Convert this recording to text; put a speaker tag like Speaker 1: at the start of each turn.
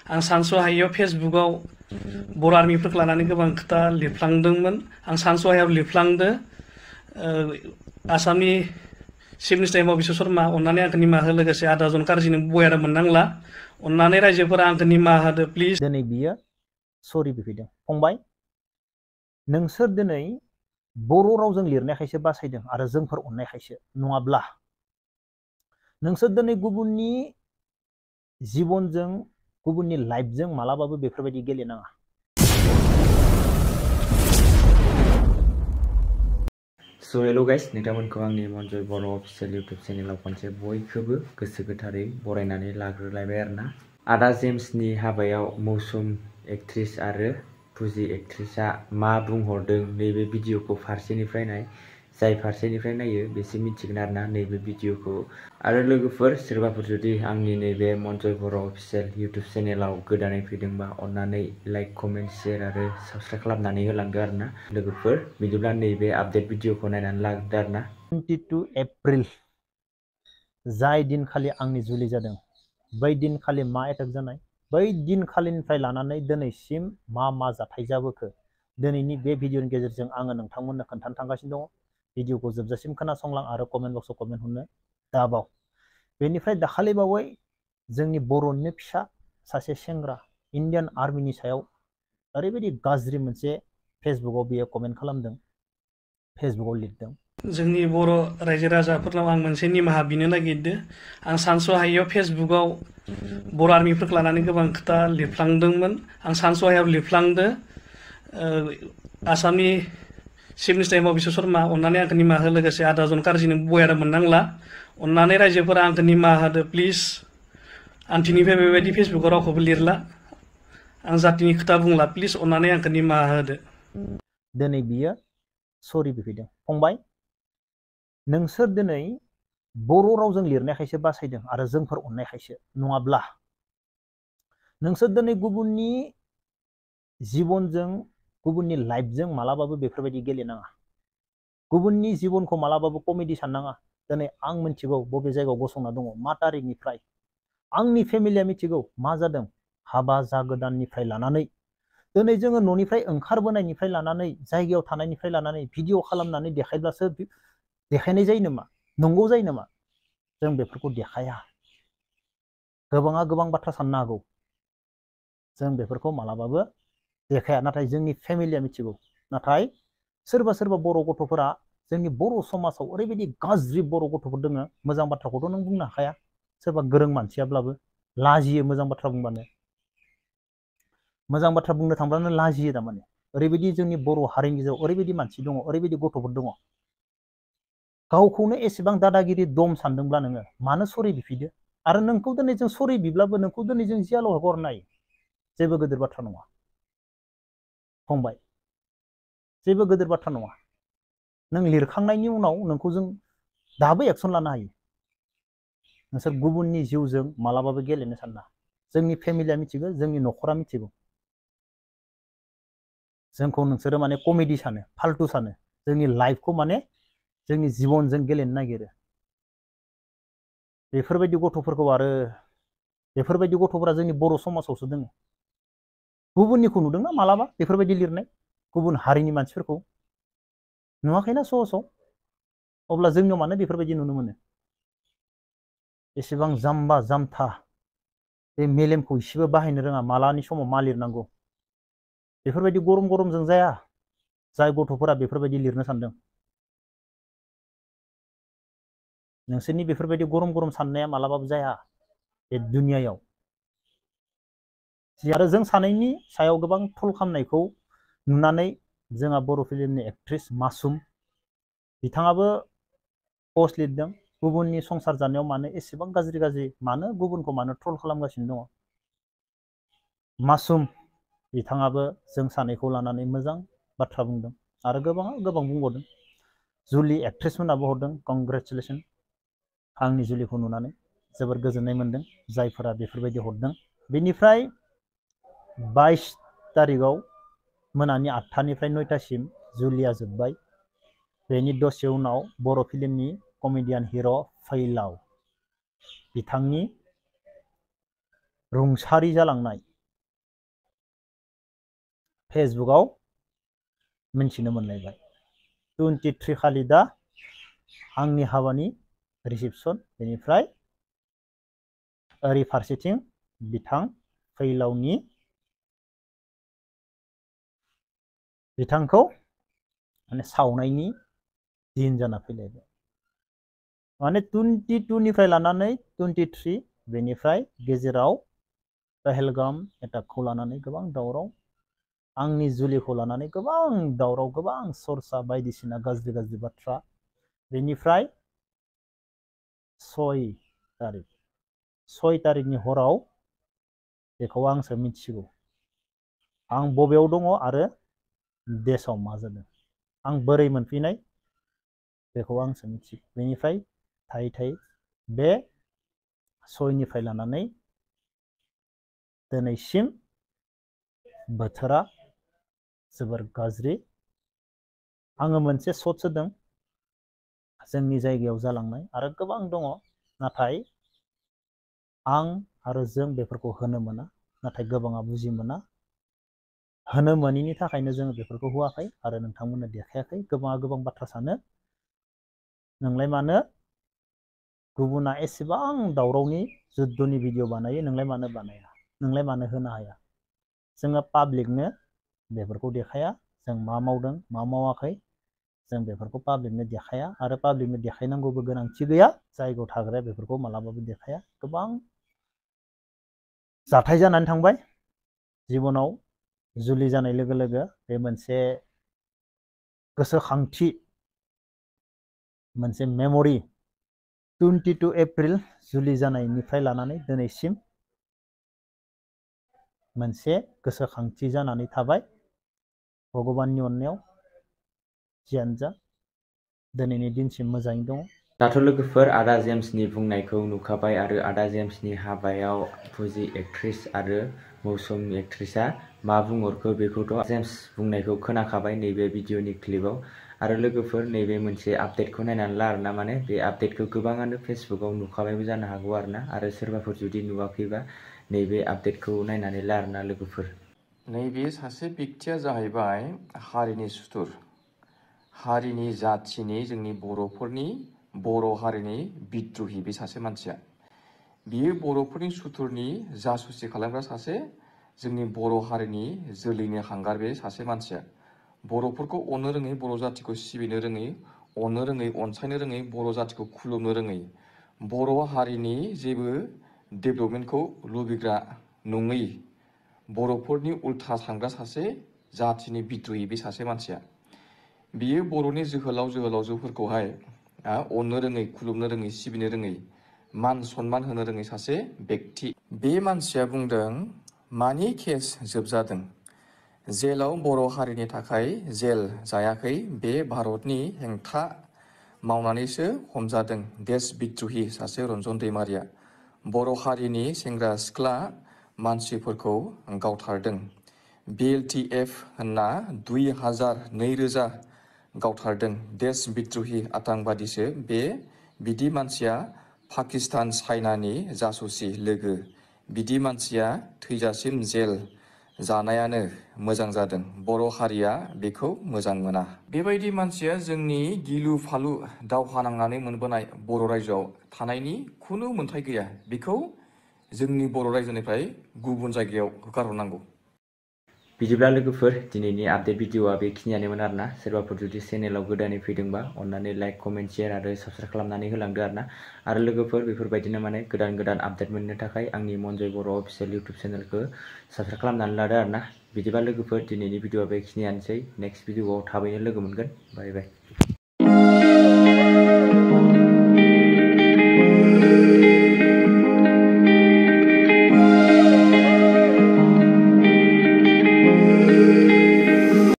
Speaker 1: आं सानस'हायैयाव फेसबुकआव बर' आर्मिफोरखौ लानानै गोबां खोथा लिरफ्लांदोंमोन। आं सानस'हायैयाव लिरफ्लांदो। आसामनि चिफ मिनिस्टार हिमन्त बिश्व शर्मा अन्नानै आंखौ निमाहा हो, लोगोसे आदाजन कारजिनो बया मोननांला, अन्नानै रायजोफोरा आंखौ निमाहा होदो प्लिज।
Speaker 2: दिनै बियो सरि बिफैदों। फंबाय, नोंसोर दिनै बर' रावजों लिरनायखायसो बासायदों आरो जोंफोर अननायखायसो, नङाब्ला नोंसोर दिनै गुबुननि जिबनजों गुबुननि लाइफजों मालाबाबो बेफोरबायदि गेलेनाङा।
Speaker 3: So hello guys, नोंथांमोनखौ आंनि मनजय बर' अफिसियेल इउटुब चेनेलाव खनसे बयखौबो गोसो गोथारै बरायनानै लाग्रोलायबाय आरोना। आदा जेम्सनि हाबायाव मौसुम एक्ट्रिस आरो फुजि एक्ट्रिसआ मा बुंहरदों नैबे भिडिअखौ फारसेनिफ्राय नाय, जाय फारसेनिफ्राय नायो बेसो मिथिगोन आरोना नैबे भिडिअखौ। आरो लोगोफोर सोरबाफोर जुदि आंनि नैबे मनजय बर' अफिसियेल इउटुब चेनेलाव गोदानै फैदोंबा अन्नानै लाइक, कमेन्ट, शेयार आरो साबस्क्राइब खालामनानै होलांदो आरोना। लोगोफोर बिदिब्ला नैबे आपडेट भिडिअखौ नायनानै लागदो आरोना।
Speaker 2: 22 एप्रिल जाय दिनखालि आंनि जुलि जादों, बै दिनखालि मा एटाक जानाय, बै दिनखालिनिफ्राय लानानै दिनैसिम मा जाथाय जाबोखो दिनैनि बे भिडिअनि गेजेरजों आङो नोंथांमोननो खोन्थानो थांगासिनो दङ। भिडिअखौ जोबजासिम खोनासंलां आरो कमेन्ट बक्सआव कमेन्ट हरनो दाबाव। बेनिफ्राय दाखालि बावै जोंनि बर'निनो फिसा सासे सेंग्रा इन्डियान आर्मिनि सायाव ओरैबायदि गाज्रि मोनसे फेसबुकआव बियो कमेन्ट खालामदों, फेसबुकआव लिरदों।
Speaker 1: जोंनि बर' रायजो राजाफोरनाव आं मोनसे निमाहा बिनो नागिरदों। आं सानस'हायैयाव फेसबुकआव बर' आर्मिफोरखौ लानानै गोबां खोथा लिरफ्लांदोंमोन। आं सानस'हायैयाव लिरफ्लांदो। आसामनि चिफ मिनिस्टार हिमन्त बिश्व शर्मा अन्नानै आंखौ निमाहा हो, लोगोसे आदाजन कारजिनो बया मोननांला, अन्नानै रायजोफोरा आंखौ निमाहा होदो प्लिज। आन्थिनिफ्राय बेबायदि फेसबुकआव रावखौबो लिरला, आं जातिनि खोथा बुंला, प्लिज अन्नानै आंखौ निमाहा होदो।
Speaker 2: दिनै बियो सरि बिफैदों। फंबाय, नोंसोर दिनै बर' रावजों लिरनायखायसो बासायदों आरो जोंफोर अननायखायसो, नङाब्ला नोंसोर दिनै गुबुननि जिबनजों गुबुननि लाइफजों मालाबाबो बेफोरबायदि गेलेनाङा। गुबुननि जिबनखौ मालाबाबो कमेडि साननाङा। दिनै आं मिथिगौ बबे जायगायाव गसंना दङ, मा तारिखनिफ्राय आंनि फेमिलिया मिथिगौ मा जादों। हाबा जागोदाननिफ्राय लानानै दिनै जोङो न'निफ्राय ओंखारबोनायनिफ्राय लानानै जायगायाव थानायनिफ्राय लानानै भिडिअ खालामनानै देखायब्लासो देखायनाय जायो नामा, नंगौ जायो नामा? जों बेफोरखौ देखाया। गोबाङा गोबां बाथ्रा साननो हागौ, जों बेफोरखौ मालाबाबो देखाया, नाथाय जोंनि फेमिलिया मिथिगौ। नाथाय सोरबा सोरबा बर' गथ'फोरा जोंनि बर' समाजाव ओरैबायदि गाज्रि बर' गथ'फोर दङ, मोजां बाथ्राखौथ' नों बुंनो हाखाया। सोरबा गोरों मानसियाब्लाबो लाजियो मोजां बाथ्रा बुंबानो, मोजां बाथ्रा बुंनो थांब्लानो लाजियो। थारमाने ओरैबायदि जोंनि बर' हारिनि गेजेराव ओरैबायदि मानसि दङ, ओरैबायदि गथ'फोर दङ, गावखौनो एसेबां दादागिरि दम सानदोंब्ला नोङो मानो सरि बिफिदो? आरो नोंखौ दिनै जों सरि बिब्लाबो नोंखौ दिनै जों जियाल' हगारनो हायो, जेबो गिदिर बाथ्रा नङा फंबाय, जेबो गिदिर बाथ्रा नङा। नों लिरखांनायनि उनाव नोंखौ जों दाबो एक्सन लानो हायो। नोंसोर गुबुननि जिउजों मालाबाबो गेलेनो साना। जोंनि फेमिलिया मिथिगौ, जोंनि न'खरा मिथिगौ, जोंखौ नोंसोरो माने कमेडि सानो, फाल्तु सानो, जोंनि लाइफखौ माने जोंनि जिबनजों गेलेनो नागिरो। बेफोरबायदि गथ'फोरखौ आरो बेफोरबायदि गथ'फोरा जोंनि बर' समाजावसो दङ। गुबुननिखौ नुदोंना मालाबा बेफोरबायदि लिरनाय गुबुन हारिनि मानसिफोरखौ नुवाखैना सहसाव? अब्ला जोंनियाव मानो बेफोरबायदि नुनो मोनो? एसेबां जाम्बा जाम्था, बे मेलेमखौ इसेबो बाहायनो रोङा, मालानि समाव मा लिरनांगौ। बेफोरबायदि गरम गरमजों जाया, जाय गथ'फोरा बेफोरबायदि लिरनो सानदों। नोंसोरनि बेफोरबायदि गरम गरम साननाया मालाबाबो जाया बे दुनियायाव। आरो जों सानैनि सायाव गोबां ट्रल खालामनायखौ नुनानै जोंहा बर' फिल्मनि एक्ट्रिस मासुम बिथाङाबो पस्ट लिरदों, गुबुननि संसार जानायाव मानो एसेबां गाज्रि गाज्रि, मानो गुबुनखौ मानो ट्रल खालामगासिनो दङ। मासुम बिथाङाबो जों सानैखौ लानानै मोजां बाथ्रा बुंदों आरो गोबां बुंबावदों। जुलि एक्ट्रिसमोनाबो हरदों कंग्रेचुलेसन। आंनि जुलिखौ नुनानै जोबोर गोजोननाय मोनदों जायफोरा बेफोरबायदि हरदों। बेनिफ्राय 22 तारिखआव मोनानि 8टानिफ्राय 9टासिम जुलिया जोब्बाय। बेनि दसे उनाव बर' फिल्मनि कमेडियान हिर' फैलाव बिथांनि रुंसारि जालांनाय फेसबुकआव मिन्थिनो मोनलायबाय 23 खालि दा आंनि हाबानि रिसेपसन बेनिफ्राय ओरै फारसेथिं बिथां फैलावनि बिथांखौ माने सावनायनि दिन जाना फैलायबाय माने 22 निफ्राय लानानै 23 बेनिफ्राय गेजेराव पहलगाम एटाकखौ लानानै गोबां दावराव आंनि जुलिखौ लानानै गोबां दावराव गोबां सरसा बायदिसिना गाज्रि गाज्रि बाथ्रा बेनिफ्राय 6 तारिखनि हराव बेखौ आंसो मिथिगौ आं बबेयाव दङ आरो देशआव मा जादों आं बोरै मोनफैनाय बेखौ आंसो मिथिगौ बेनिफ्राय थायै बे 6 निफ्राय लानानै दिनैसिम बोथोरा जोबोर गाज्रि आङो मोनसे शट होदों जोंनि जायगायाव जालांनाय आरो गोबां दङ नाथाय आं आरो जों बेफोरखौ होनो मोना नाथाय गोबाङा बुजि मोना होनो मोनैनि थाखायनो जों बेफोरखौ होआखै आरो नोंथांमोननो देखायाखै गोबाङा गोबां बाथ्रा सानो नोंलाय मानो गुबुना एसेबां दावरावनि जुद्धनि भिडिअ बानायो नोंलाय मानो बानाया नोंलाय मानो होनो हाया जोङो पाब्लिकनो बेफोरखौ देखाया जों मा मावदों मा मावाखै जों बेफोरखौ पाब्लिकनो देखाया आरो पाब्लिकनो देखायनांगौबो गोनांथि गैया जायगायाव थाग्राया बेफोरखौ मालाबाबो देखाया गोबां जाथाय जानानै थांबाय जिबनाव जुलि जानाय लोगो लोगो बे मोनसे गोसोखांथि मोनसे मेमरि 22 एप्रिल जुलि जानायनिफ्राय लानानै दिनैसिम मोनसे गोसोखांथि जानानै थाबाय भगबाननि अननायाव जियानो जा दिनैनि दिनसिम मोजाङै दङ
Speaker 3: दाथ' लोगोफोर आदा जेम्सनि बुंनायखौ नुखाबाय आरो आदा जेम्सनि हाबायाव फुजि एक्ट्रिस आरो मौसुम एक्ट्रिसआ मा बुंहरखो बेखौथ' जेम्स बुंनायखौ खोनाखाबाय नैबे भिडिअनि क्लिपाव आरो लोगोफोर नैबे मोनसे आपडेटखौ नायनानै ला आरोना माने बे आपडेटखौ गोबाङानो फेसबुकआव नुखाबायबो जानो हागौ आरोना आरो सोरबाफोर जुदि नुवाखैबा नैबे आपडेटखौ नायनानै ला आरोना लोगोफोर
Speaker 4: नैबे सासे व्यक्तिया जाहैबाय हारिनि सुथुर हारिनि जाथिनि जोंनि बर'फोरनि बर' हारिनि बिद्रहि बे सासे मानसिया बियो बर'फोरनि सुथुरनि जासुसि खालामग्रा सासे जोंनि बर' हारिनि जोलैनि हांगार बे सासे मानसिया बर'फोरखौ अननो रोङै बर' जातिखौ सिबिनो रोङै अननो रोङै अनसायनो रोङै बर' जातिखौ खुलुमनो रोङै बर' हारिनि जेबो डेभेलपमेन्टखौ लुबैग्रा नङै बर'फोरनि उल्था सानग्रा सासे जातिनि बिद्रहि बे सासे मानसिया बियो बर'नि जोहोलावजोफोरखौहाय अननो रोङै खुलुमनो रोङै सिबिनो रोङै मान सनमान होनो रोङै सासे व्यक्ति बे मानसिया बुंदों मानि केस जोबजादों जेलाव बर' हारिनि थाखाय जेल जायाखै बे भारतनि हेंथा मावनानैसो हमजादों देश बिद्रहि सासे रन्जन दैमारिया बर' हारिनि सेंग्रा सिख्ला मानसिफोरखौ गावथारदों BLTF होनना 2000 गावथारदों देश बिद्रहि आतंकबादिसो बिदि मानसिया पाकिस्तान चाइनानि जासुसि लोगो बिदि मानसिया थैजासिम जेल जानायानो मोजां जादों बर' हारिया बेखौ मोजां मोना बेबायदि मानसिया जोंनि गिलु फालु दावहा नांनानै मोनबोनाय बर' रायजोआव थानायनि खुनु मोन्थाय गैया बेखौ जोंनि बर' रायजोनिफ्राय गुबुन जायगायाव होखारहरनांगौ
Speaker 3: बिदिब्ला लोगोफोर दिनैनि आपडेट भिडिअआ बेखिनियानोमोन आरोना सोरबाफोर जुदि चेनेलाव गोदानै फैदोंबा अन्नानै लाइक कमेन्ट शेयार आरो साबस्क्राइब खालामनानै होलांदो आरोना आरो लोगोफोर बेफोरबायदिनो माने गोदान गोदान आपडेट मोननो थाखाय आंनि मनजय बर' अफिसियेल इउटुब चेनेलखौ साबस्क्राइब खालामनानै लादो आरोना बिदिबा लोगोफोर दिनैनि भिडिअआ बेखिनियानोसै नेक्स्ट भिडिअआव थाबैनो लोगो मोनगोन बाय बाय